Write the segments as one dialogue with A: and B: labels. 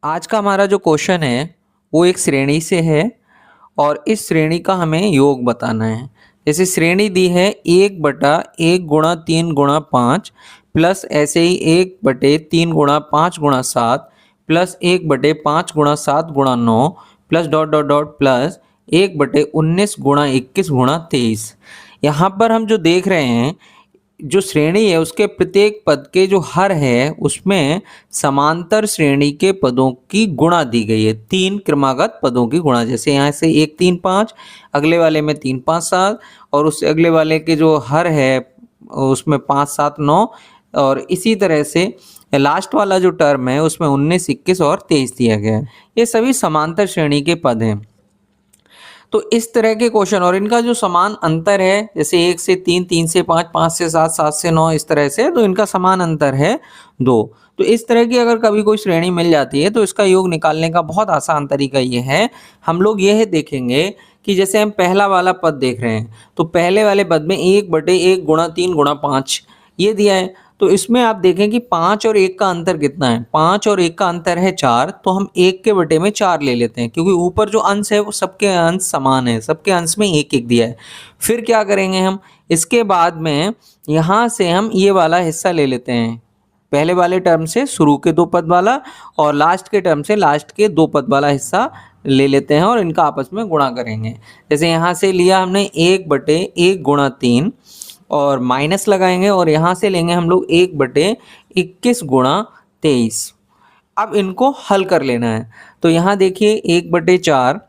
A: आज का हमारा जो क्वेश्चन है वो एक श्रेणी से है और इस श्रेणी का हमें योग बताना है। जैसे श्रेणी दी है 1/3 × 5 प्लस ऐसे ही 1/3 × 5 × 7 plus 1/5 × 7 × 9 plus dot dot dot plus 1/19 × 21 × 23। यहाँ पर हम जो देख रहे हैं, जो श्रेणी है उसके प्रत्येक पद के जो हर है उसमें समांतर श्रेणी के पदों की गुणा दी गई है। 3 क्रमागत पदों की गुणा, जैसे यहाँ से 1 3 5, अगले वाले में 3 5 7 और उससे अगले वाले के जो हर है उसमें 5 7 9 और इसी तरह से लास्ट वाला जो टर्म है उसमें 19 21 और 23 दिया गया है। ये सभी समांतर श्रेणी के पद हैं। तो इस तरह के क्वेश्चन और इनका जो समान अंतर है, जैसे 1 से 3, 3 से 5, 5 से 7, 7 से 9, इस तरह से, तो इनका समान अंतर है 2। तो इस तरह की अगर कभी कोई श्रेणी मिल जाती है तो इसका योग निकालने का बहुत आसान तरीका ये है। हम लोग यह देखेंगे कि जैसे हम पहला वाला पद देख रहे हैं तो पहले वाले पद में 1/1 × 3 × 5 ये दिया है। तो इसमें आप देखें कि 5 और 1 का अंतर कितना है। 5 और 1 का अंतर है 4, तो हम 1 के बटे में 4 ले लेते हैं क्योंकि ऊपर जो अंश है वो सबके अंश समान है, सबके अंश में 1 1 दिया है। फिर क्या करेंगे हम, इसके बाद में यहाँ से हम ये वाला हिस्सा ले लेते हैं, पहले वाले टर्म से शुरू के 2 पद वाला और लास्ट के टर्म से लास्ट के 2 पद वाला हिस्सा ले लेते हैं और इनका आपस में गुणा करेंगे। जैसे यहाँ से लिया हमने 1/1 × 3 और माइनस लगाएंगे और यहाँ से लेंगे हम लोग 1/21 × 23। अब इनको हल कर लेना है। तो यहाँ देखिए 1/4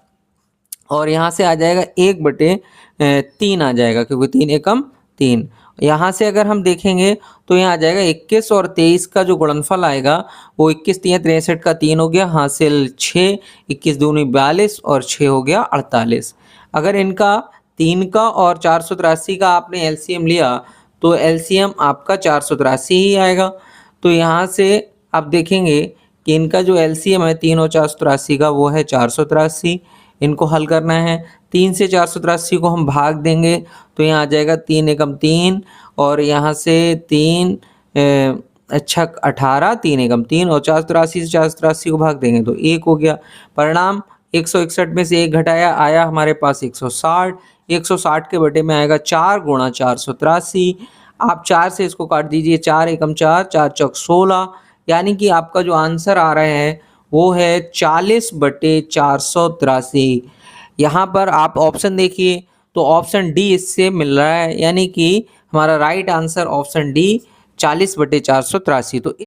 A: और यहाँ से आ जाएगा 1/3 आ जाएगा क्योंकि 3 एकम 3। यहाँ से अगर हम देखेंगे तो यहाँ आ जाएगा 21 और 23 का जो गुणनफल आएगा वो 21 3 63 का 3 हो गया, हासिल 6, 21 दूनी 42 और 6 हो गया 48। अगर इनका 3 का और 483 का आपने एलसीएम लिया तो एलसीएम आपका 483 ही आएगा। तो यहाँ से आप देखेंगे कि इनका जो एलसीएम है 3 और 483 का वो है 483। इनको हल करना है, 3 से 483 को हम भाग देंगे तो यहाँ आ जाएगा 3 एकम 3 और यहाँ से 3 18, 3 एकम 3 और 483 से 483 को भाग देंगे तो 1 हो गया। परिणाम 161 में से 1 घटाया, आया हमारे पास 160। 160 के बटे में आएगा 4 × 483। आप 4 से इसको काट दीजिए, 4 एकम 4, 4 चौक 16, यानी कि आपका जो आंसर आ रहा है वो है 40/483। यहाँ पर आप ऑप्शन देखिए तो ऑप्शन डी इससे मिल रहा है, यानी कि हमारा राइट आंसर ऑप्शन डी 40/483। तो